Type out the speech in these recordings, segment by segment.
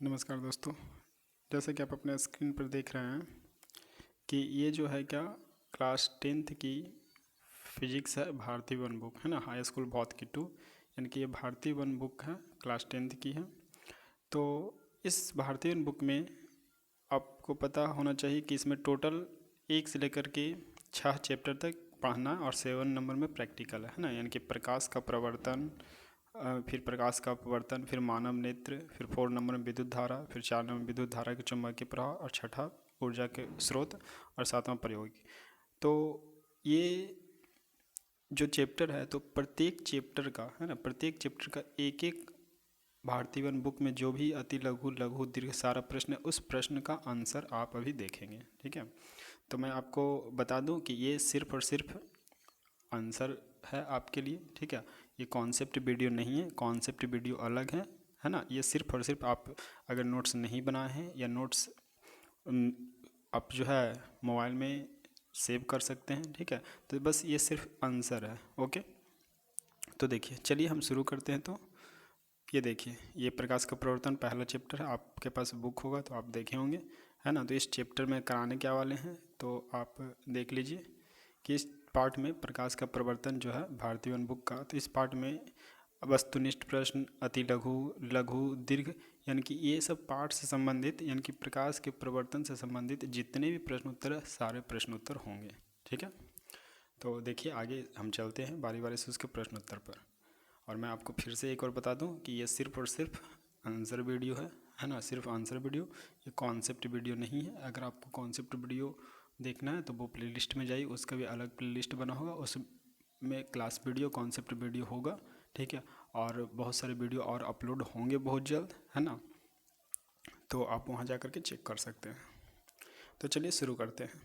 नमस्कार दोस्तों। जैसे कि आप अपने स्क्रीन पर देख रहे हैं कि ये जो है क्या क्लास 10th की फिजिक्स है, भारतीय वन बुक है ना, हाई स्कूल भौतिकी 2, यानी कि ये भारतीय वन बुक है, क्लास 10th की है। तो इस भारतीय वन बुक में आपको पता होना चाहिए कि इसमें टोटल 1 से लेकर के 6 चैप्टर तक पढ़ना और 7 नंबर में प्रैक्टिकल है ना, यानी कि प्रकाश का प्रवर्तन, फिर प्रकाश का अपवर्तन, फिर मानव नेत्र, फिर 4 नंबर में विद्युत धारा, फिर 4 नंबर में विद्युत धारा के चुंबकीय प्रवाह, और छठा ऊर्जा के स्रोत, और 7वां प्रयोगी। तो ये जो चैप्टर है, तो प्रत्येक चैप्टर का है ना, प्रत्येक चैप्टर का एक एक भारतीय वन बुक में जो भी अति लघु लघु दीर्घ सारा प्रश्न है, उस प्रश्न का आंसर आप अभी देखेंगे। ठीक है, तो मैं आपको बता दूं कि ये सिर्फ और सिर्फ आंसर है आपके लिए। ठीक है, ये कॉन्सेप्ट वीडियो नहीं है, कॉन्सेप्ट वीडियो अलग है ना। ये सिर्फ और सिर्फ आप अगर नोट्स नहीं बनाए हैं या नोट्स आप जो है मोबाइल में सेव कर सकते हैं। ठीक है, तो बस ये सिर्फ आंसर है। ओके, तो देखिए, चलिए हम शुरू करते हैं। तो ये देखिए, ये प्रकाश का प्रवर्तन पहला चैप्टर है। आपके पास बुक होगा तो आप देखे होंगे, है ना। तो इस चैप्टर में कराने क्या वाले हैं, तो आप देख लीजिए कि इस पार्ट में प्रकाश का प्रवर्तन जो है भारतीय वन बुक का, तो इस पार्ट में वस्तुनिष्ठ प्रश्न, अति लघु लघु दीर्घ, यानी कि ये सब पार्ट से संबंधित, यानी कि प्रकाश के प्रवर्तन से संबंधित जितने भी प्रश्न उत्तर है, सारे प्रश्न उत्तर होंगे। ठीक है, तो देखिए आगे हम चलते हैं बारी बारी से उसके प्रश्न उत्तर पर। और मैं आपको फिर से एक और बता दूं कि ये सिर्फ और सिर्फ आंसर वीडियो है ना, सिर्फ आंसर वीडियो, ये कॉन्सेप्ट वीडियो नहीं है। अगर आपको कॉन्सेप्ट वीडियो देखना है तो वो प्लेलिस्ट में जाइए, उसका भी अलग प्लेलिस्ट बना होगा, उसमें क्लास वीडियो, कॉन्सेप्ट वीडियो होगा। ठीक है, और बहुत सारे वीडियो और अपलोड होंगे बहुत जल्द, है ना। तो आप वहाँ जा कर के चेक कर सकते हैं। तो चलिए शुरू करते हैं।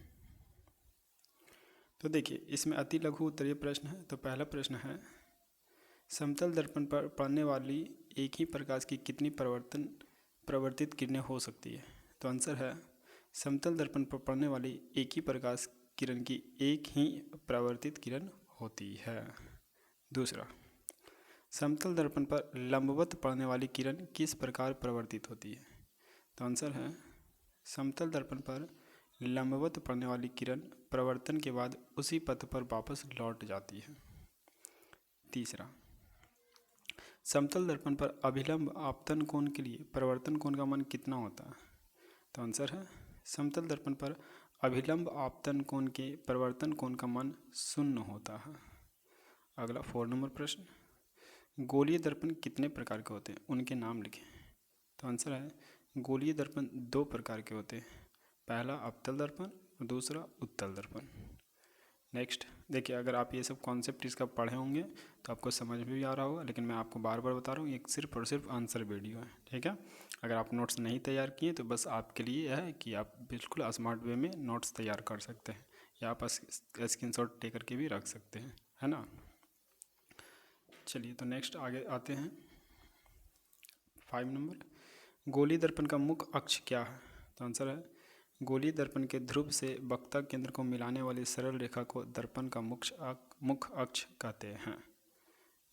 तो देखिए, इसमें अति लघु उत्तरीय प्रश्न है। तो पहला प्रश्न है, समतल दर्पण पर पड़ने वाली एक ही प्रकाश की कितनी प्रवर्तित किरणें हो सकती है। तो आंसर है, समतल दर्पण पर पड़ने वाली एक ही प्रकाश किरण की एक ही परावर्तित किरण होती है। दूसरा, समतल दर्पण पर लंबवत पड़ने वाली किरण किस प्रकार परावर्तित होती है। तो आंसर है, समतल दर्पण पर लंबवत पड़ने वाली किरण परावर्तन के बाद उसी पथ पर वापस लौट जाती है। तीसरा, समतल दर्पण पर अभिलंब आपतन कोण के लिए परावर्तन कोण का मान कितना होता है। तो आंसर है, समतल दर्पण पर अभिलंब आपतन कोण के परावर्तन कोण का मान 0 होता है। अगला 4 नंबर प्रश्न, गोलीय दर्पण कितने प्रकार के होते हैं, उनके नाम लिखें। तो आंसर है, गोलीय दर्पण 2 प्रकार के होते हैं, पहला अवतल दर्पण और दूसरा उत्तल दर्पण। नेक्स्ट देखिए, अगर आप ये सब कॉन्सेप्ट इसका पढ़े होंगे तो आपको समझ में भी आ रहा होगा, लेकिन मैं आपको बार बार बता रहा हूँ, ये सिर्फ और सिर्फ आंसर वीडियो है। ठीक है, अगर आप नोट्स नहीं तैयार किए तो बस आपके लिए है कि आप बिल्कुल स्मार्ट वे में नोट्स तैयार कर सकते हैं, या आप स्क्रीनशॉट लेकर के भी रख सकते हैं, है ना। चलिए, तो नेक्स्ट आगे आते हैं। 5 नंबर, गोलीय दर्पण का मुख्य अक्ष क्या है। तो आंसर है, गोलीय दर्पण के ध्रुव से वक्ता केंद्र को मिलाने वाली सरल रेखा को दर्पण का मुख्य अक्ष कहते हैं।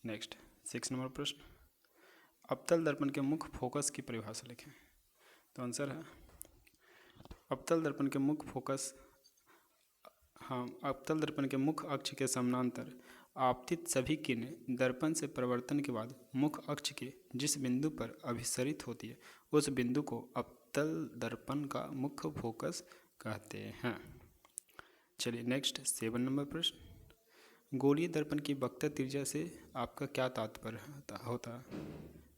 नेक्स्ट 6 नंबर प्रश्न, अवतल दर्पण के मुख्य फोकस की परिभाषा लिखें। तो आंसर है, अवतल दर्पण के मुख्य फोकस, अवतल दर्पण के मुख्य अक्ष के समानांतर आपतित सभी किरणें दर्पण से परावर्तन के बाद मुख्य अक्ष के जिस बिंदु पर अभिसरित होती है, उस बिंदु को अवतल दर्पण का मुख्य फोकस कहते हैं। चलिए नेक्स्ट 7 नंबर प्रश्न, गोलीय दर्पण की वक्र त्रिज्या से आपका क्या तात्पर्य होता है।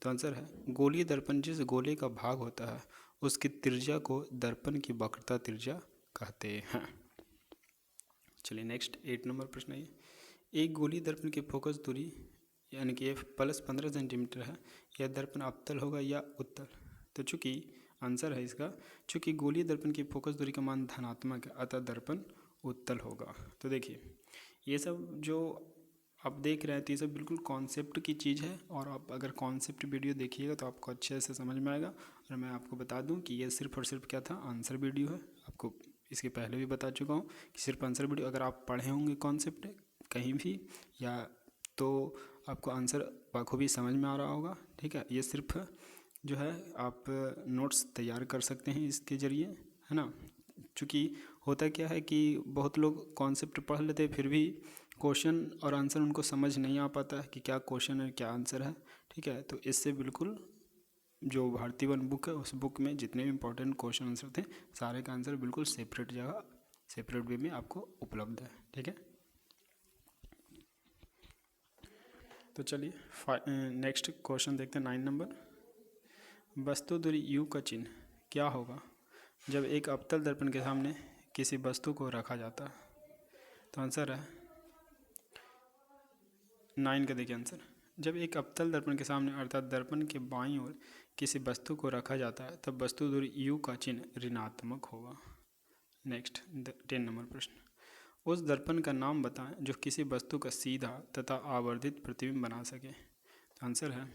तो आंसर है, गोलीय दर्पण जिस गोले का भाग होता है उसकी त्रिज्या को दर्पण की वक्रता त्रिज्या कहते हैं। चलिए नेक्स्ट 8 नंबर प्रश्न है, एक गोलीय दर्पण की फोकस दूरी यानी कि +15 सेंटीमीटर है, यह दर्पण अवतल होगा या उत्तल। तो चूँकि आंसर है इसका, चूँकि गोलीय दर्पण की फोकस दूरी का मान धनात्मक है, अतः दर्पण उत्तल होगा। तो देखिए, ये सब जो आप देख रहे हैं तो ये सब बिल्कुल कॉन्सेप्ट की चीज़ है, और आप अगर कॉन्सेप्ट वीडियो देखिएगा तो आपको अच्छे से समझ में आएगा। और मैं आपको बता दूं कि ये सिर्फ और सिर्फ क्या था, आंसर वीडियो है। आपको इसके पहले भी बता चुका हूँ कि सिर्फ आंसर वीडियो, अगर आप पढ़े होंगे कॉन्सेप्ट कहीं भी या तो आपको आंसर बखूबी समझ में आ रहा होगा। ठीक है, ये सिर्फ जो है आप नोट्स तैयार कर सकते हैं इसके ज़रिए, है ना। क्योंकि होता क्या है कि बहुत लोग कॉन्सेप्ट पढ़ लेते हैं फिर भी क्वेश्चन और आंसर उनको समझ नहीं आ पाता है कि क्या क्वेश्चन है क्या आंसर है। ठीक है, तो इससे बिल्कुल जो भारतीय वन बुक है उस बुक में जितने भी इंपॉर्टेंट क्वेश्चन आंसर थे सारे का आंसर बिल्कुल सेपरेट जगह सेपरेट वे में आपको उपलब्ध है। ठीक है, तो चलिए नेक्स्ट क्वेश्चन देखते हैं 9 नंबर। वस्तु दूरी U का चिन्ह क्या होगा जब एक अवतल दर्पण के सामने किसी वस्तु को रखा जाता है। तो आंसर है 9 का, देखिए आंसर। जब एक अवतल दर्पण के सामने अर्थात दर्पण के बाईं ओर किसी वस्तु को रखा जाता है तब वस्तु दूरी U का चिन्ह ऋणात्मक होगा। नेक्स्ट 10 नंबर प्रश्न। उस दर्पण का नाम बताएं जो किसी वस्तु का सीधा तथा आवर्धित प्रतिबिंब बना सके। तो आंसर है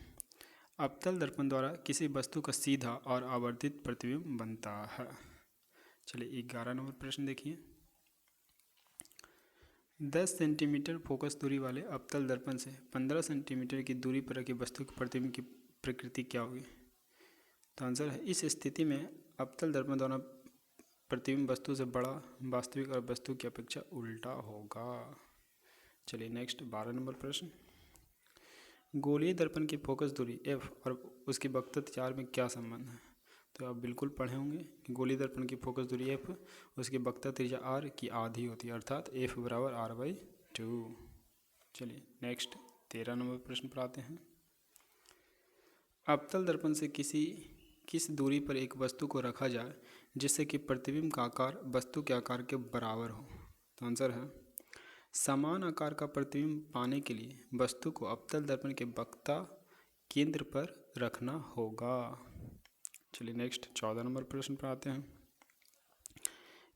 अवतल दर्पण द्वारा किसी वस्तु का सीधा और आवर्धित प्रतिबिंब बनता है। चलिए 11 नंबर प्रश्न देखिए। 10 सेंटीमीटर फोकस दूरी वाले अवतल दर्पण से 15 सेंटीमीटर की दूरी पर रखी वस्तु के प्रतिबिंब की प्रकृति क्या होगी। तो आंसर है इस स्थिति में अवतल दर्पण द्वारा प्रतिबिंब वस्तु से बड़ा, वास्तविक और वस्तु की अपेक्षा उल्टा होगा। चलिए नेक्स्ट 12 नंबर प्रश्न। गोलीय दर्पण की फोकस दूरी f और उसकी वक्रता 4 में क्या संबंध है। तो आप बिल्कुल पढ़े होंगे कि गोलीय दर्पण की फोकस दूरी f, उसकी वक्रता त्रिज्या r की आधी होती है अर्थात f बराबर r/2। चलिए नेक्स्ट 13 नंबर प्रश्न पर आते हैं। अवतल दर्पण से किस दूरी पर एक वस्तु को रखा जाए जिससे कि प्रतिबिंब का आकार वस्तु के आकार के बराबर हो। तो आंसर है समान आकार का प्रतिबिंब पाने के लिए वस्तु को अवतल दर्पण के वक्रता केंद्र पर रखना होगा। चलिए नेक्स्ट 14 नंबर प्रश्न पर आते हैं।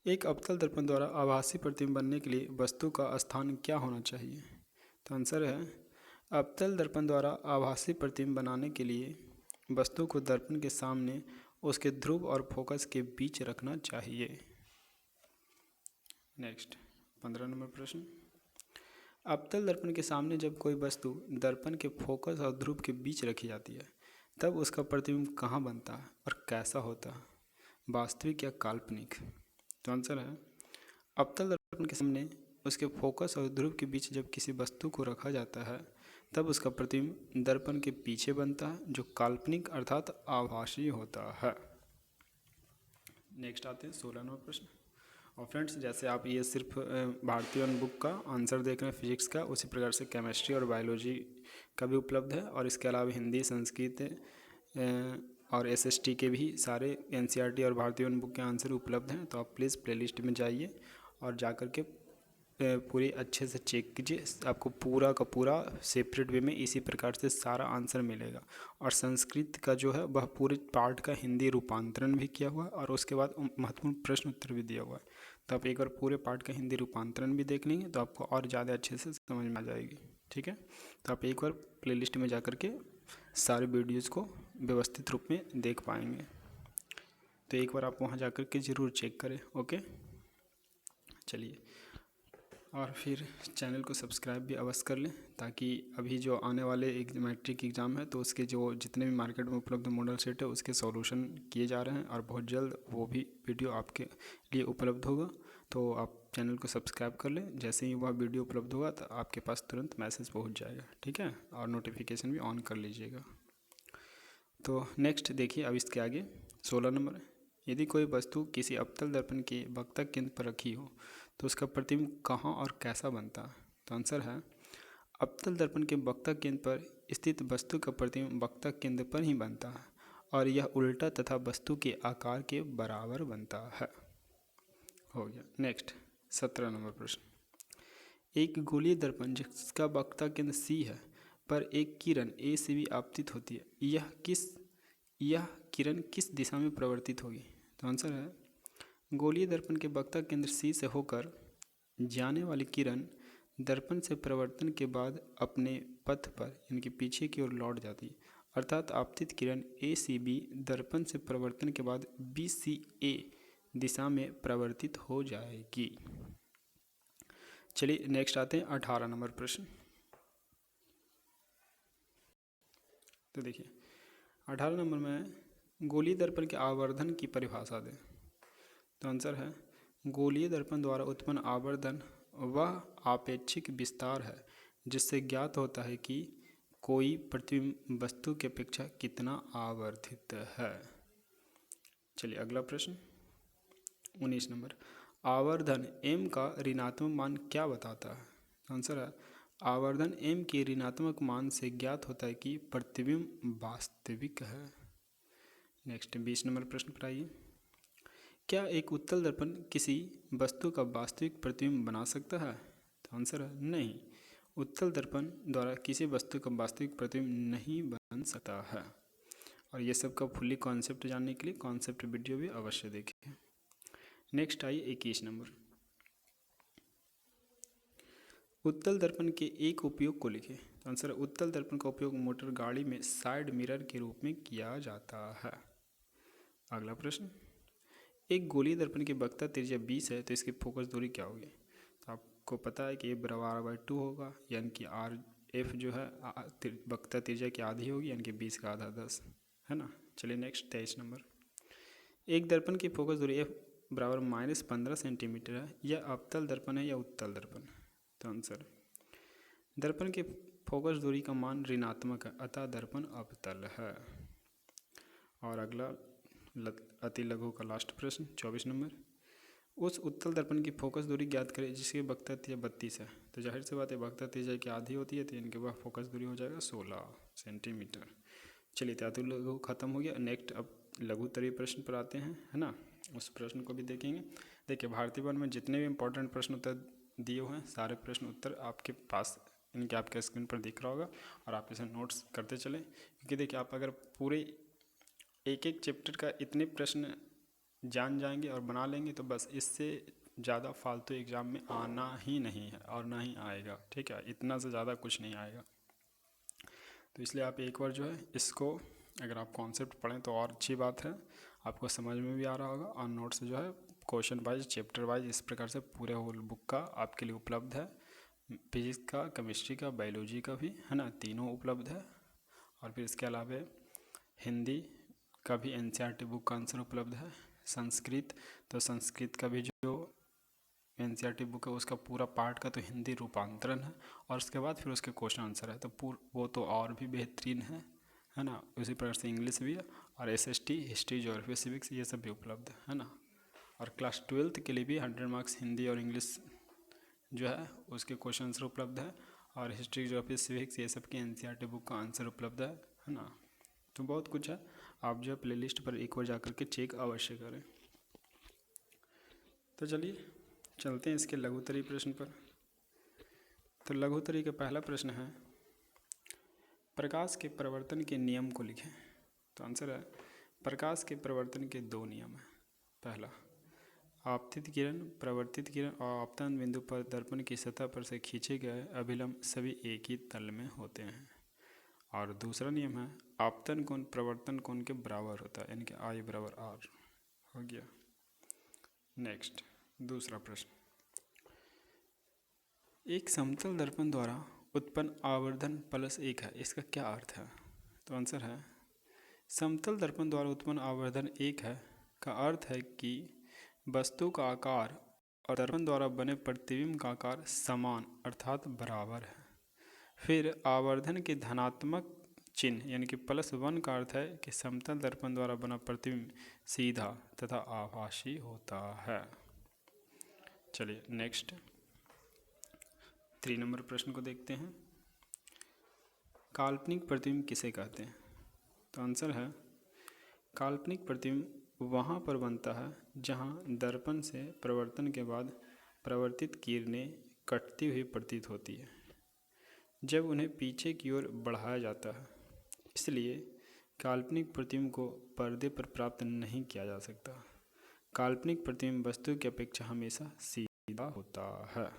एक अवतल दर्पण द्वारा आभासी प्रतिबिंब बनने के लिए वस्तु का स्थान क्या होना चाहिए। तो आंसर है अवतल दर्पण द्वारा आभासी प्रतिबिंब बनाने के लिए वस्तु को दर्पण के सामने उसके ध्रुव और फोकस के बीच रखना चाहिए। नेक्स्ट 15 नंबर प्रश्न। अवतल दर्पण के सामने जब कोई वस्तु दर्पण के फोकस और ध्रुव के बीच रखी जाती है तब उसका प्रतिबिंब कहाँ बनता है और कैसा होता है, वास्तविक या काल्पनिक। तो आंसर है अवतल दर्पण के सामने उसके फोकस और ध्रुव के बीच जब किसी वस्तु को रखा जाता है तब उसका प्रतिबिंब दर्पण के पीछे बनता है जो काल्पनिक अर्थात आभासी होता है। नेक्स्ट आते हैं 16 नंबर प्रश्न। और फ्रेंड्स जैसे आप ये सिर्फ भारतीय वन बुक का आंसर देख रहे हैं फिजिक्स का, उसी प्रकार से केमिस्ट्री और बायोलॉजी का भी उपलब्ध है और इसके अलावा हिंदी, संस्कृत और एसएसटी के भी सारे एनसीईआरटी और भारतीय वन बुक के आंसर उपलब्ध हैं। तो आप प्लीज़ प्लेलिस्ट में जाइए और जा कर के पूरी अच्छे से चेक कीजिए, आपको पूरा का पूरा सेपरेट वे में इसी प्रकार से सारा आंसर मिलेगा। और संस्कृत का जो है वह पूरे पार्ट का हिंदी रूपांतरण भी किया हुआ है और उसके बाद महत्वपूर्ण प्रश्न उत्तर भी दिया हुआ है। तो आप एक बार पूरे पार्ट का हिंदी रूपांतरण भी देख लेंगे तो आपको और ज़्यादा अच्छे से समझ में आ जाएगी। ठीक है, तो आप एक बार प्लेलिस्ट में जा कर के सारे वीडियोज़ को व्यवस्थित रूप में देख पाएंगे। तो एक बार आप वहाँ जा कर के ज़रूर चेक करें। ओके, चलिए, और फिर चैनल को सब्सक्राइब भी अवश्य कर लें ताकि अभी जो आने वाले एक मैट्रिक एग्ज़ाम है तो उसके जो जितने भी मार्केट में उपलब्ध मॉडल सेट है उसके सॉल्यूशन किए जा रहे हैं और बहुत जल्द वो भी वीडियो आपके लिए उपलब्ध होगा। तो आप चैनल को सब्सक्राइब कर लें, जैसे ही वह वीडियो उपलब्ध होगा तो आपके पास तुरंत मैसेज पहुँच जाएगा। ठीक है, और नोटिफिकेशन भी ऑन कर लीजिएगा। तो नेक्स्ट देखिए अब इसके आगे 16 नंबर। यदि कोई वस्तु किसी अवतल दर्पण के वक्ता केंद्र पर रखी हो तो उसका प्रतिबिंब कहाँ और कैसा बनता है। तो आंसर है अवतल दर्पण के वक्ता केंद्र पर स्थित वस्तु का प्रतिबिंब वक्ता केंद्र पर ही बनता है और यह उल्टा तथा वस्तु के आकार के बराबर बनता है। हो गया। नेक्स्ट 17 नंबर प्रश्न। एक गोलीय दर्पण जिसका वक्ता केंद्र C है पर एक किरण A से भी आपतित होती है, यह किरण किस दिशा में परिवर्तित होगी। तो आंसर है गोलीय दर्पण के वक्ता केंद्र C से होकर जाने वाली किरण दर्पण से परिवर्तन के बाद अपने पथ पर यानी कि पीछे की ओर लौट जाती है अर्थात आपतित किरण ACB दर्पण से परिवर्तन के बाद BCA दिशा में परिवर्तित हो जाएगी। चलिए नेक्स्ट आते हैं 18 नंबर प्रश्न। तो देखिए 18 नंबर में गोलीय दर्पण के आवर्धन की परिभाषा दें। तो आंसर है गोलीय दर्पण द्वारा उत्पन्न आवर्धन वह आपेक्षिक विस्तार है जिससे ज्ञात होता है कि कोई प्रतिबिंब वस्तु की अपेक्षा कितना आवर्धित है। चलिए अगला प्रश्न 19 नंबर, आवर्धन m का ऋणात्मक मान क्या बताता है। आंसर है आवर्धन m के ऋणात्मक मान से ज्ञात होता है कि प्रतिबिंब वास्तविक है। नेक्स्ट 20 नंबर प्रश्न पर आइए, क्या एक उत्तल दर्पण किसी वस्तु का वास्तविक प्रतिबिंब बना सकता है। तो आंसर है नहीं, उत्तल दर्पण द्वारा किसी वस्तु का वास्तविक प्रतिबिंब नहीं बन सकता है। और ये सब का फुल्ली कॉन्सेप्ट जानने के लिए कॉन्सेप्ट वीडियो भी अवश्य देखें। नेक्स्ट आइए 21 नंबर, उत्तल दर्पण के एक उपयोग को लिखें। तो आंसर है उत्तल दर्पण का उपयोग मोटर गाड़ी में साइड मिरर के रूप में किया जाता है। अगला प्रश्न, एक गोलीय दर्पण की वक्रता त्रिज्या 20 है तो इसकी फोकस दूरी क्या होगी। तो आपको पता है कि A=2 होगा, यानी कि RF जो है वक्रता त्रिज्या की आधी होगी, यानी कि 20 का आधा 10 है ना। चलिए नेक्स्ट 23 नंबर, एक दर्पण की फोकस दूरी F=-15 सेंटीमीटर है, यह अवतल दर्पण है या उत्तल दर्पण। तो आंसर दर्पण की फोकस दूरी का मान ऋणात्मक है, अतः दर्पण अवतल है। और अगला अति लघु का लास्ट प्रश्न 24 नंबर, उस उत्तल दर्पण की फोकस दूरी ज्ञात करें जिसकी वक्रता त्रिज्या 32 है। तो जाहिर सी बात है वक्रता त्रिज्या की आधी होती है, तो इनके बाद फोकस दूरी हो जाएगा 16 सेंटीमीटर। चलिए अति लघु खत्म हो गया। नेक्स्ट अब लघुत्तरीय प्रश्न पर आते हैं, है ना। उस प्रश्न को भी देखेंगे। देखिए भारतीय वन में जितने भी इंपॉर्टेंट प्रश्न उत्तर दिए हुए हैं सारे प्रश्न उत्तर आपके पास इनके आपके स्क्रीन पर दिख रहा होगा और आप इसे नोट्स करते चलें, क्योंकि देखिए आप अगर पूरे एक एक चैप्टर का इतने प्रश्न जान जाएंगे और बना लेंगे तो बस इससे ज़्यादा फालतू एग्ज़ाम में आना ही नहीं है और ना ही आएगा, ठीक है। इतना से ज़्यादा कुछ नहीं आएगा। तो इसलिए आप एक बार जो है इसको अगर आप कॉन्सेप्ट पढ़ें तो और अच्छी बात है, आपको समझ में भी आ रहा होगा। और नोट्स जो है क्वेश्चन वाइज चैप्टर वाइज इस प्रकार से पूरे होल बुक का आपके लिए उपलब्ध है। फिजिक्स का, केमिस्ट्री का, बायोलॉजी का भी, है ना, तीनों उपलब्ध है। और फिर इसके अलावा हिंदी का भी NCERT बुक का आंसर उपलब्ध है। संस्कृत, तो संस्कृत का भी जो NCERT बुक है उसका पूरा पार्ट का तो हिंदी रूपांतरण है और उसके बाद फिर उसके क्वेश्चन आंसर है, तो वो तो और भी बेहतरीन है ना। उसी प्रकार से इंग्लिश भी है और SST, हिस्ट्री, ज्योग्राफी, सिविक्स ये सब भी उपलब्ध है ना। और क्लास 12th के लिए भी 100 मार्क्स हिंदी और इंग्लिश जो है उसके क्वेश्चन आंसर उपलब्ध है। और हिस्ट्री, ज्योग्राफी, सिविक्स ये सब की NCERT बुक का आंसर उपलब्ध है ना। तो बहुत कुछ है, आप जो है प्लेलिस्ट पर एक बार जाकर के चेक अवश्य करें। तो चलिए चलते हैं इसके लघुत्तरीय प्रश्न पर। तो लघुत्तरीय का पहला प्रश्न है, प्रकाश के प्रवर्तन के नियम को लिखें। तो आंसर है प्रकाश के प्रवर्तन के 2 नियम हैं। पहला, आपतित किरण, प्रवर्तित किरण और आपतन बिंदु पर दर्पण की सतह पर से खींचे गए अभिलंब सभी एक ही तल में होते हैं। और दूसरा नियम है आपतन कोण प्रवर्तन कोण के बराबर होता है, यानी कि I=R हो गया। नेक्स्ट दूसरा प्रश्न, एक समतल दर्पण द्वारा उत्पन्न आवर्धन +1 है, इसका क्या अर्थ है। तो आंसर है समतल दर्पण द्वारा उत्पन्न आवर्धन 1 है का अर्थ है कि वस्तु का आकार और दर्पण द्वारा बने प्रतिबिंब का आकार समान अर्थात बराबर है। फिर आवर्धन के धनात्मक चिन्ह यानी कि +1 का अर्थ है कि समतल दर्पण द्वारा बना प्रतिबिंब सीधा तथा आभासी होता है। चलिए नेक्स्ट 3 नंबर प्रश्न को देखते हैं, काल्पनिक प्रतिबिंब किसे कहते हैं। तो आंसर है काल्पनिक प्रतिबिंब वहाँ पर बनता है जहाँ दर्पण से प्रवर्तन के बाद प्रवर्तित किरणें कटती हुई प्रतीत होती है जब उन्हें पीछे की ओर बढ़ाया जाता है। इसलिए काल्पनिक प्रतिबिंब को पर्दे पर प्राप्त नहीं किया जा सकता। काल्पनिक प्रतिबिंब वस्तु की अपेक्षा हमेशा सीधा होता है।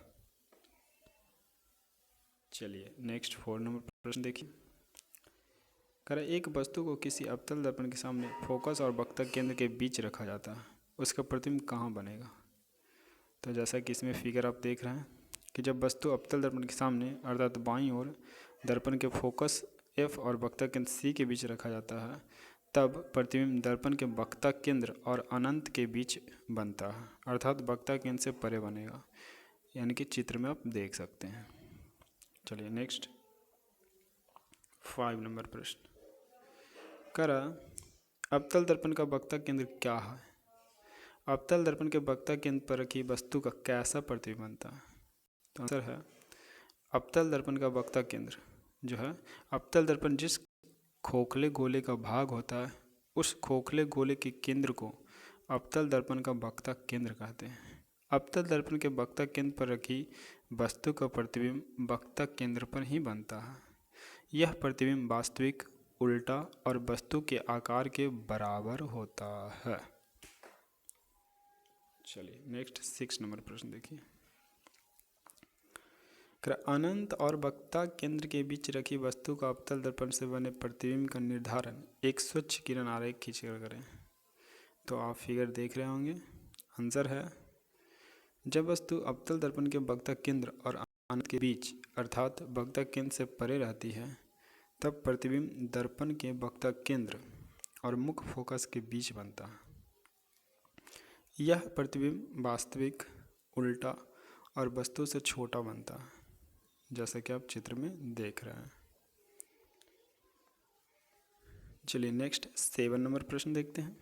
चलिए नेक्स्ट 4 नंबर प्रश्न देखिए, करें एक वस्तु को किसी अवतल दर्पण के सामने फोकस और वक्ता केंद्र के बीच रखा जाता है, उसका प्रतिबिंब कहाँ बनेगा। तो जैसा कि इसमें फिगर आप देख रहे हैं कि जब वस्तु अवतल दर्पण के सामने अर्थात बाईं ओर दर्पण के फोकस F और वक्ता केंद्र C के बीच रखा जाता है तब प्रतिबिंब दर्पण के वक्ता केंद्र और अनंत के बीच बनता है, अर्थात वक्ता केंद्र से परे बनेगा, यानी कि चित्र में आप देख सकते हैं। चलिए नेक्स्ट 5 नंबर प्रश्न करा अवतल दर्पण का वक्ता केंद्र क्या है? अवतल दर्पण के वक्ता केंद्र पर रखी वस्तु का कैसा प्रतिबिंब बनता है? तो आंसर है अवतल दर्पण का वक्ता केंद्र जो है, अवतल दर्पण जिस खोखले गोले का भाग होता है उस खोखले गोले के केंद्र को अवतल दर्पण का वक्ता केंद्र कहते हैं। अवतल दर्पण के वक्ता केंद्र पर रखी वस्तु का प्रतिबिंब वक्ता केंद्र पर ही बनता है। यह प्रतिबिंब वास्तविक, उल्टा और वस्तु के आकार के बराबर होता है। चलिए नेक्स्ट 6 नंबर प्रश्न देखिए। अनंत और वक्ता केंद्र के बीच रखी वस्तु का अवतल दर्पण से बने प्रतिबिंब का निर्धारण एक स्वच्छ किरण आरेख खींचकर करें। तो आप फिगर देख रहे होंगे, आंसर है जब वस्तु अवतल दर्पण के वक्ता केंद्र और अनंत के बीच अर्थात वक्ता केंद्र से परे रहती है तब प्रतिबिंब दर्पण के वक्ता केंद्र और मुख्य फोकस के बीच बनता है। यह प्रतिबिंब वास्तविक, उल्टा और वस्तु से छोटा बनता है, जैसा कि आप चित्र में देख रहे हैं। चलिए नेक्स्ट 7 नंबर प्रश्न देखते हैं।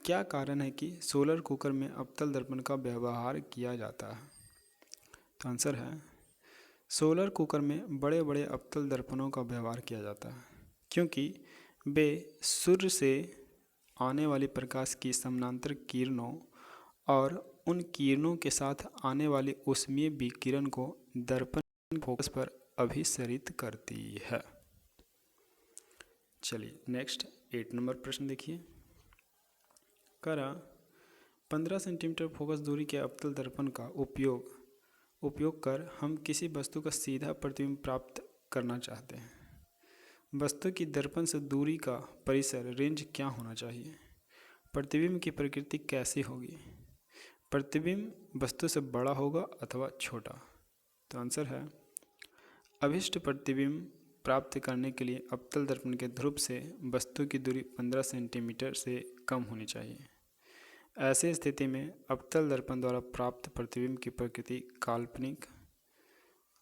क्या कारण है कि सोलर कुकर में अवतल दर्पण का व्यवहार किया जाता है? तो आंसर है सोलर कुकर में बड़े बड़े अवतल दर्पणों का व्यवहार किया जाता है क्योंकि वे सूर्य से आने वाली प्रकाश की समानांतर किरणों और उन किरणों के साथ आने वाली ऊष्मीय विकिरण को दर्पण फोकस पर अभिसरित करती है। चलिए नेक्स्ट 8 नंबर प्रश्न देखिए। करा 15 सेंटीमीटर फोकस दूरी के अवतल दर्पण का उपयोग कर हम किसी वस्तु का सीधा प्रतिबिंब प्राप्त करना चाहते हैं। वस्तु की दर्पण से दूरी का परिसर रेंज क्या होना चाहिए? प्रतिबिंब की प्रकृति कैसी होगी? प्रतिबिंब वस्तु से बड़ा होगा अथवा छोटा? तो आंसर है अभिष्ट प्रतिबिंब प्राप्त करने के लिए अवतल दर्पण के ध्रुव से वस्तु की दूरी 15 सेंटीमीटर से कम होनी चाहिए। ऐसी स्थिति में अवतल दर्पण द्वारा प्राप्त प्रतिबिंब की प्रकृति काल्पनिक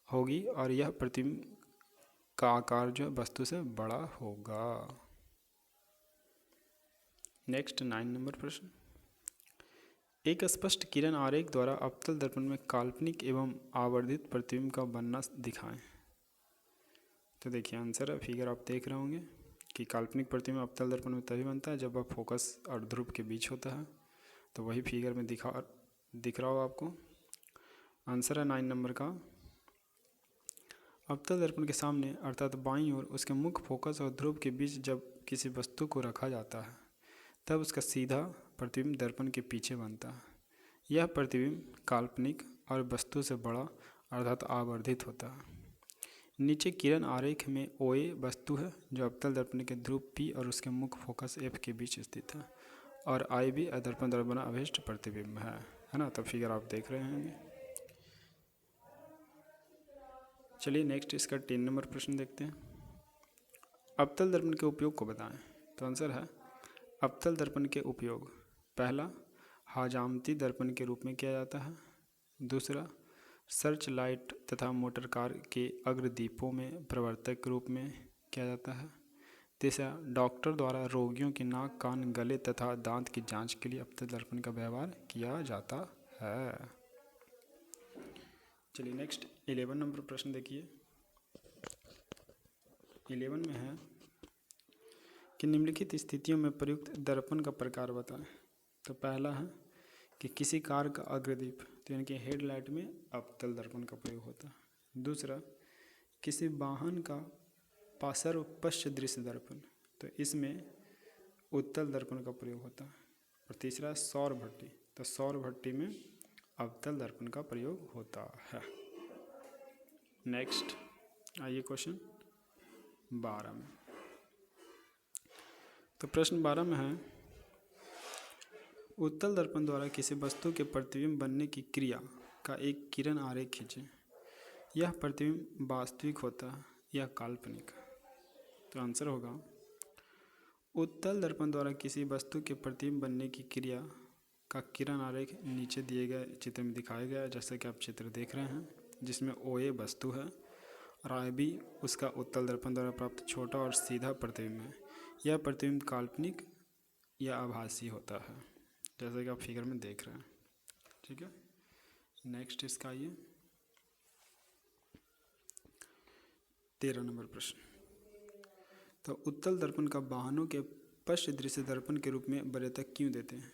होगी और यह प्रतिबिंब का आकार जो वस्तु से बड़ा होगा। नेक्स्ट 9 नंबर प्रश्न। एक स्पष्ट किरण आरेख द्वारा अवतल दर्पण में काल्पनिक एवं आवर्धित प्रतिबिंब का बनना दिखाएं। तो देखिए आंसर है, फिगर आप देख रहे होंगे कि काल्पनिक प्रतिबिंब अवतल दर्पण में तभी बनता है जब वह फोकस और ध्रुव के बीच होता है। तो वही फिगर में दिख रहा हो आपको। आंसर है 9 नंबर का अवतल दर्पण के सामने अर्थात बाईं ओर उसके मुख्य फोकस और ध्रुव के बीच जब किसी वस्तु को रखा जाता है तब उसका सीधा प्रतिबिंब दर्पण के पीछे बनता है। यह प्रतिबिंब काल्पनिक और वस्तु से बड़ा अर्थात आवर्धित होता है। नीचे किरण आरेख में OA वस्तु है जो अवतल दर्पण के ध्रुव P और उसके मुख्य फोकस F के बीच स्थित है और IB दर्पण द्वारा बना अभिष्ट प्रतिबिंब है ना। तो फिगर आप देख रहे होंगे। चलिए नेक्स्ट इसका 3 नंबर प्रश्न देखते हैं। अवतल दर्पण के उपयोग को बताएं। तो आंसर है अवतल दर्पण के उपयोग पहला हजामती दर्पण के रूप में किया जाता है। दूसरा सर्च लाइट तथा मोटर कार के अग्रदीपों में प्रवर्तक के रूप में किया जाता है। तीसरा डॉक्टर द्वारा रोगियों की नाक, कान, गले तथा दांत की जांच के लिए अवतल दर्पण का व्यवहार किया जाता है। चलिए नेक्स्ट 11 नंबर प्रश्न देखिए। 11 में है कि निम्नलिखित स्थितियों में प्रयुक्त दर्पण का प्रकार बताएं। तो पहला है कि किसी कार का अग्रदीप, तो यानी कि हेडलाइट में अवतल दर्पण का प्रयोग होता है। दूसरा किसी वाहन का पार्श्व पश्च दृश्य दर्पण, तो इसमें उत्तल दर्पण का प्रयोग होता है। और तीसरा सौर भट्टी, तो सौर भट्टी में अवतल दर्पण का प्रयोग होता है। नेक्स्ट आइए क्वेश्चन 12 में। तो प्रश्न 12 में है उत्तल दर्पण द्वारा किसी वस्तु के प्रतिबिंब बनने की क्रिया का एक किरण आरेख खींचें। यह प्रतिबिंब वास्तविक होता है या काल्पनिक? तो आंसर होगा उत्तल दर्पण द्वारा किसी वस्तु के प्रतिबिंब बनने की क्रिया का किरण आरेख नीचे दिए गए चित्र में दिखाया गया है। जैसे कि आप चित्र देख रहे हैं जिसमें OA वस्तु है और IB उसका उत्तल दर्पण द्वारा प्राप्त छोटा और सीधा प्रतिबिंब है। यह प्रतिबिंब काल्पनिक या आभासी होता है, जैसे कि आप फिगर में देख रहे हैं। ठीक है, नेक्स्ट इसका आइए 13 नंबर प्रश्न। तो उत्तल दर्पण का वाहनों के पश्च दृश्य दर्पण के रूप में वरीयता क्यों देते हैं?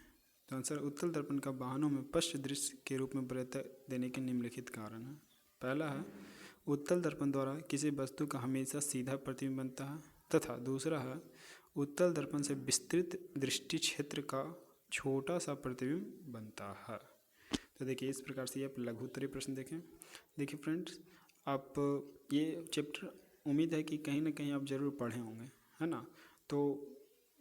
तो आंसर उत्तल दर्पण का वाहनों में पश्च दृश्य के रूप में वरीयता देने के निम्नलिखित कारण है। पहला है उत्तल दर्पण द्वारा किसी वस्तु का हमेशा सीधा प्रतिबिंब बनता है, तथा दूसरा है उत्तल दर्पण से विस्तृत दृष्टि क्षेत्र का छोटा सा प्रतिबिंब बनता है। तो देखिए इस प्रकार से आप लघु उत्तरीय प्रश्न देखें। देखिए फ्रेंड्स, आप ये चैप्टर उम्मीद है कि कहीं ना कहीं आप ज़रूर पढ़े होंगे, है ना, तो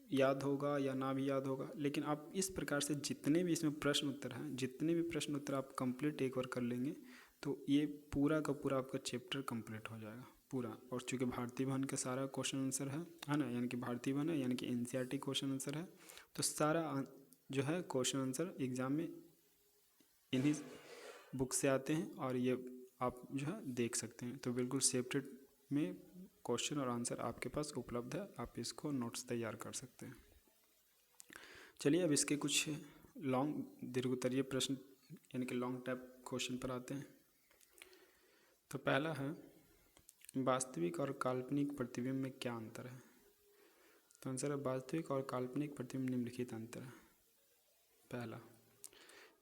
याद होगा या ना भी याद होगा, लेकिन आप इस प्रकार से जितने भी इसमें प्रश्न उत्तर हैं, जितने भी प्रश्न उत्तर आप कंप्लीट एक बार कर लेंगे तो ये पूरा का पूरा आपका चैप्टर कंप्लीट हो जाएगा पूरा। और चूँकि भारतीय वन का सारा क्वेश्चन आंसर है ना, यानी कि भारतीय वन है, यानी कि NCERT क्वेश्चन आंसर है, तो सारा जो है क्वेश्चन आंसर एग्ज़ाम में इन्हीं बुक से आते हैं और ये आप जो है देख सकते हैं। तो बिल्कुल सेपरेट में क्वेश्चन और आंसर आपके पास उपलब्ध है, आप इसको नोट्स तैयार कर सकते हैं। चलिए अब इसके कुछ लॉन्ग दीर्घोत्तरीय प्रश्न यानी कि लॉन्ग टाइप क्वेश्चन पर आते हैं। तो पहला है वास्तविक और काल्पनिक प्रतिबिंब में क्या अंतर है? तो आंसर है वास्तविक और काल्पनिक प्रतिबिंब निम्नलिखित अंतर है। पहला,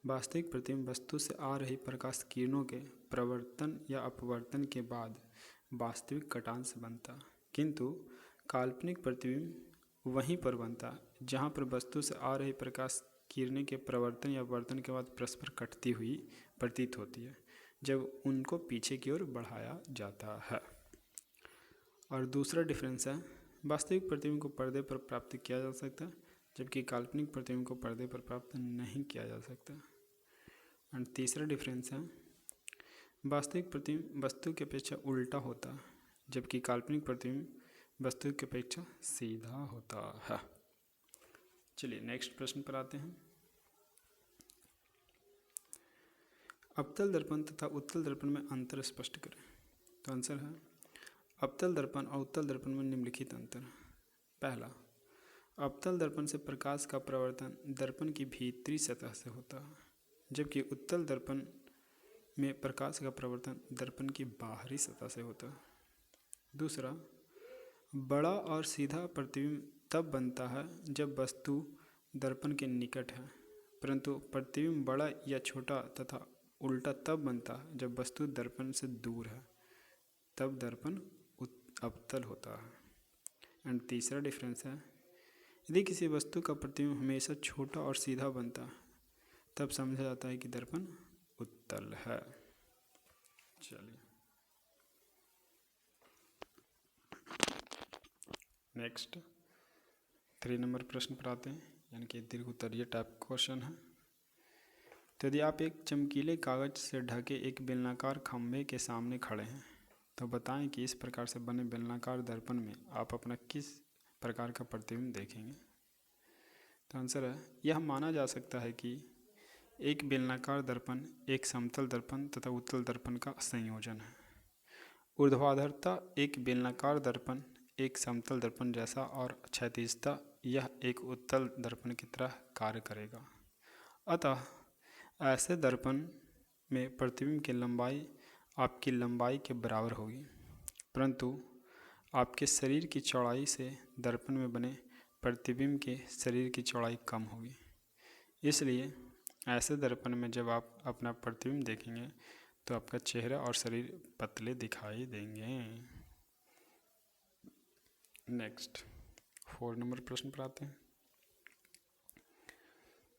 वास्तविक प्रतिबिंब वस्तु से आ रही प्रकाश किरणों के प्रवर्तन या अपवर्तन के बाद वास्तविक कटान से बनता, किंतु काल्पनिक प्रतिबिंब वहीं पर बनता जहाँ पर वस्तु से आ रही प्रकाश किरणें के प्रवर्तन या अपवर्तन के बाद परस्पर कटती हुई प्रतीत होती है जब उनको पीछे की ओर बढ़ाया जाता है। और दूसरा डिफरेंस है वास्तविक प्रतिबिंब को पर्दे पर प्राप्त किया जा सकता है जबकि काल्पनिक प्रतिबिंब को पर्दे पर प्राप्त नहीं किया जा सकता। और तीसरा डिफरेंस है वास्तविक प्रतिबिंब वस्तु की अपेक्षा उल्टा होता है जबकि काल्पनिक प्रतिबिंब वस्तु की अपेक्षा सीधा होता है। चलिए नेक्स्ट प्रश्न पर आते हैं। अवतल दर्पण तथा उत्तल दर्पण में अंतर स्पष्ट करें। तो आंसर है अवतल दर्पण और उत्तल दर्पण में निम्नलिखित अंतर है। पहला, अवतल दर्पण से प्रकाश का प्रवर्तन दर्पण की भीतरी सतह से होता है जबकि उत्तल दर्पण में प्रकाश का प्रवर्तन दर्पण की बाहरी सतह से होता है। दूसरा, बड़ा और सीधा प्रतिबिंब तब बनता है जब वस्तु दर्पण के निकट है, परंतु प्रतिबिंब बड़ा या छोटा तथा उल्टा तब बनता है जब वस्तु दर्पण से दूर है, तब दर्पण अवतल होता है। एंड तीसरा डिफरेंस है यदि किसी वस्तु का प्रतिबिंब हमेशा छोटा और सीधा बनता है तब समझा जाता है कि दर्पण उत्तल है। चलिए नेक्स्ट 3 नंबर प्रश्न पर आते हैं, यानी कि दीर्घोत्तरीय टाइप क्वेश्चन है। तो यदि आप एक चमकीले कागज से ढके एक बेलनाकार खंभे के सामने खड़े हैं तो बताएं कि इस प्रकार से बने बेलनाकार दर्पण में आप अपना किस प्रकार का प्रतिबिंब देखेंगे। तो आंसर है यह माना जा सकता है कि एक बेलनाकार दर्पण एक समतल दर्पण तथा उत्तल दर्पण का संयोजन है। ऊर्ध्वाधरता एक बेलनाकार दर्पण एक समतल दर्पण जैसा और क्षैतिजता यह एक उत्तल दर्पण की तरह कार्य करेगा। अतः ऐसे दर्पण में प्रतिबिंब की लंबाई आपकी लंबाई के बराबर होगी, परंतु आपके शरीर की चौड़ाई से दर्पण में बने प्रतिबिंब के शरीर की चौड़ाई कम होगी। इसलिए ऐसे दर्पण में जब आप अपना प्रतिबिंब देखेंगे तो आपका चेहरा और शरीर पतले दिखाई देंगे। नेक्स्ट 4 नंबर प्रश्न पर आते हैं।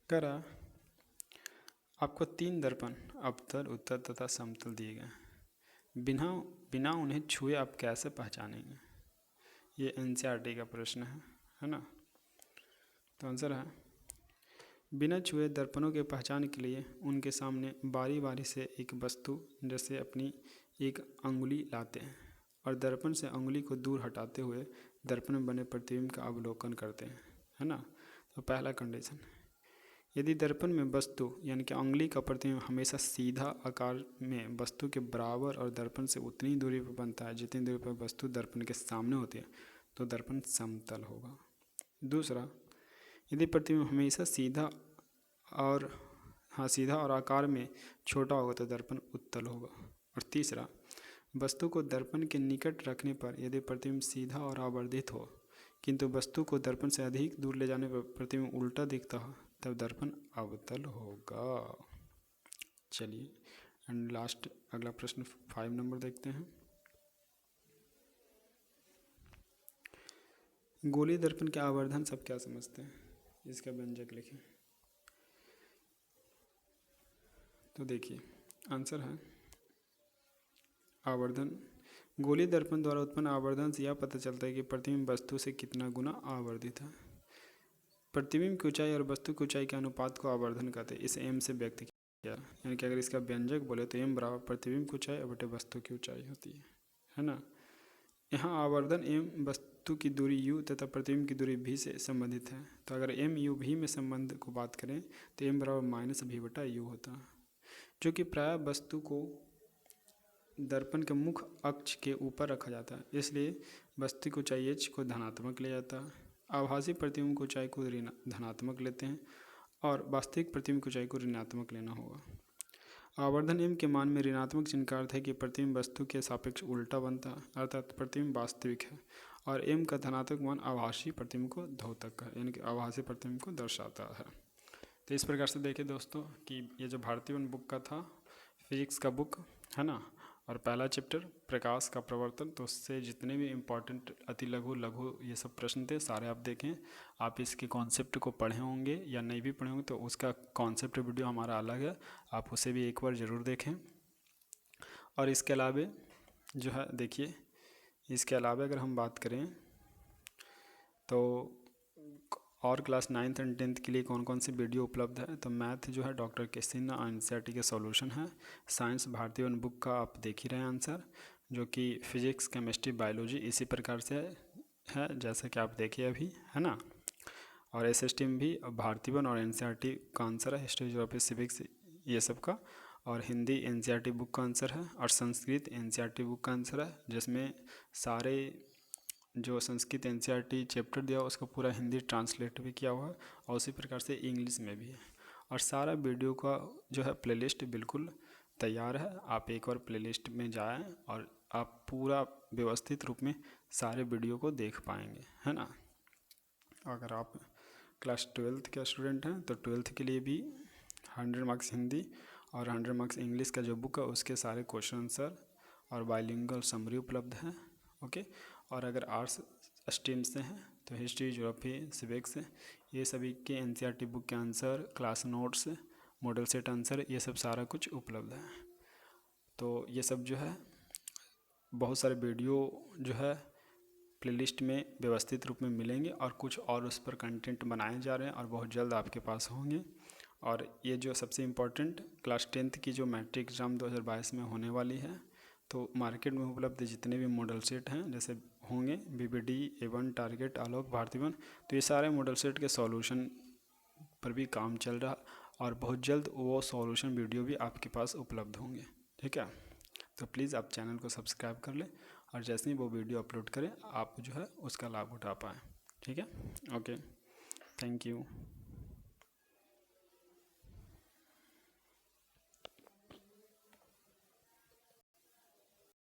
करा आपको 3 दर्पण अवतल उत्तल तथा समतल दिए गए, बिना उन्हें छुए आप कैसे पहचानेंगे। ये NCERT का प्रश्न है ना। तो आंसर है बिना छुए दर्पणों के पहचान के लिए उनके सामने बारी बारी से एक वस्तु जैसे अपनी एक अंगुली लाते हैं और दर्पण से अंगुली को दूर हटाते हुए दर्पण में बने प्रतिबिंब का अवलोकन करते हैं, है ना। तो पहला कंडीशन, यदि दर्पण में वस्तु यानी कि उंगली का प्रतिबिंब हमेशा सीधा आकार में वस्तु के बराबर और दर्पण से उतनी दूरी पर बनता है जितनी दूरी पर वस्तु दर्पण के सामने होती है, तो दर्पण समतल होगा। दूसरा, यदि प्रतिबिंब हमेशा सीधा और आकार में छोटा होगा तो दर्पण उत्तल होगा। और तीसरा, वस्तु को दर्पण के निकट रखने पर यदि प्रतिबिंब सीधा और आवर्धित हो किंतु वस्तु को दर्पण से अधिक दूर ले जाने पर प्रतिबिंब उल्टा दिखता हो तब दर्पण अवतल होगा। चलिए एंड लास्ट अगला प्रश्न 5 नंबर देखते हैं। गोलीय दर्पण के आवर्धन सब क्या समझते हैं, इसका व्यंजक लिखें। तो देखिए आंसर है आवर्धन। गोलीय दर्पण द्वारा उत्पन्न आवर्धन से यह पता चलता है कि प्रतिबिंब वस्तु से कितना गुना आवर्धित है। प्रतिबिंब की ऊंचाई और वस्तु की ऊंचाई के अनुपात को आवर्धन कहते हैं। इसे एम से व्यक्त किया, यानी कि अगर इसका व्यंजक बोले तो एम बराबर प्रतिबिंब की ऊंचाई बटे वस्तु की ऊंचाई होती है ना। यहाँ आवर्धन एम वस्तु की दूरी u तथा प्रतिबिंब की दूरी v से संबंधित है। तो अगर एम यू v में संबंध को बात करें तो एम बराबर माइनस v बटा यू होता है, जो कि प्रायः वस्तु को दर्पण के मुख्य अक्ष के ऊपर रखा जाता है, इसलिए वस्तु की ऊंचाई h को धनात्मक लिया जाता है। आभासी प्रतिबिंब की ऊंचाई को धनात्मक लेते हैं और वास्तविक प्रतिबिंब की ऊंचाई को ऋणात्मक लेना होगा। आवर्धन एम के मान में ऋणात्मक चिन्ह का अर्थ है कि प्रतिबिंब वस्तु के सापेक्ष उल्टा बनता है, अर्थात प्रतिबिंब वास्तविक है, और एम का धनात्मक मान आभासी प्रतिबिंब को द्योतक है, यानी कि आभासी प्रतिबिंब को दर्शाता है। तो इस प्रकार से देखिए दोस्तों कि ये जो भारतीय वन बुक का था, फिजिक्स का बुक है ना, और पहला चैप्टर प्रकाश का प्रवर्तन, तो उससे जितने भी इम्पोर्टेंट अति लघु लघु ये सब प्रश्न थे सारे आप देखें। आप इसके कॉन्सेप्ट को पढ़े होंगे या नहीं भी पढ़े होंगे तो उसका कॉन्सेप्ट वीडियो हमारा अलग है, आप उसे भी एक बार ज़रूर देखें। और इसके अलावे जो है देखिए, इसके अलावे अगर हम बात करें तो और क्लास 9th एंड 10th के लिए कौन कौन सी वीडियो उपलब्ध है, तो मैथ जो है डॉक्टर के सिन्हा और एनसीईआरटी के सॉल्यूशन है। साइंस भारतीय वन बुक का आप देख ही रहे हैं आंसर, जो कि फिजिक्स केमिस्ट्री बायोलॉजी इसी प्रकार से है जैसे कि आप देखिए अभी, है ना। और एसएसटी में भी भारतीय वन और एनसीईआरटी का आंसर है, हिस्ट्री ज्योग्राफी सिविक्स ये सब का। और हिंदी एनसीईआरटी बुक का आंसर है, और संस्कृत एनसीईआरटी बुक का आंसर है, जिसमें सारे जो संस्कृत एनसीईआरटी चैप्टर दिया हुआ उसका पूरा हिंदी ट्रांसलेट भी किया हुआ है, और उसी प्रकार से इंग्लिश में भी है। और सारा वीडियो का जो है प्लेलिस्ट बिल्कुल तैयार है, आप एक बार प्लेलिस्ट में जाएं और आप पूरा व्यवस्थित रूप में सारे वीडियो को देख पाएंगे, है ना। अगर आप क्लास 12th के स्टूडेंट हैं तो 12th के लिए भी 100 मार्क्स हिंदी और 100 मार्क्स इंग्लिश का जो बुक है उसके सारे क्वेश्चन आंसर और बाइलिंगुअल समरी उपलब्ध है, ओके। और अगर आर्ट्स स्ट्रीम से हैं तो हिस्ट्री ज्योग्राफी सिविक्स ये सभी के एनसीईआरटी बुक के answer, class notes, model set answer, ये सब सारा कुछ उपलब्ध है। तो ये सब जो है बहुत सारे वीडियो जो है प्लेलिस्ट में व्यवस्थित रूप में मिलेंगे, और कुछ और उस पर कंटेंट बनाए जा रहे हैं और बहुत जल्द आपके पास होंगे। और ये जो सबसे इम्पोर्टेंट क्लास 10th की जो मैट्रिक एग्ज़ाम 2022 में होने वाली है, तो मार्केट में उपलब्ध जितने भी मॉडल सेट हैं जैसे होंगे बीबीडी, A1, टारगेट, आलोक, भारतीय वन, तो ये सारे मॉडल सेट के सॉल्यूशन पर भी काम चल रहा, और बहुत जल्द वो सॉल्यूशन वीडियो भी आपके पास उपलब्ध होंगे, ठीक है। तो प्लीज़ आप चैनल को सब्सक्राइब कर लें, और जैसे ही वो वीडियो अपलोड करें आप जो है उसका लाभ उठा पाएँ, ठीक है। Okay, thank you.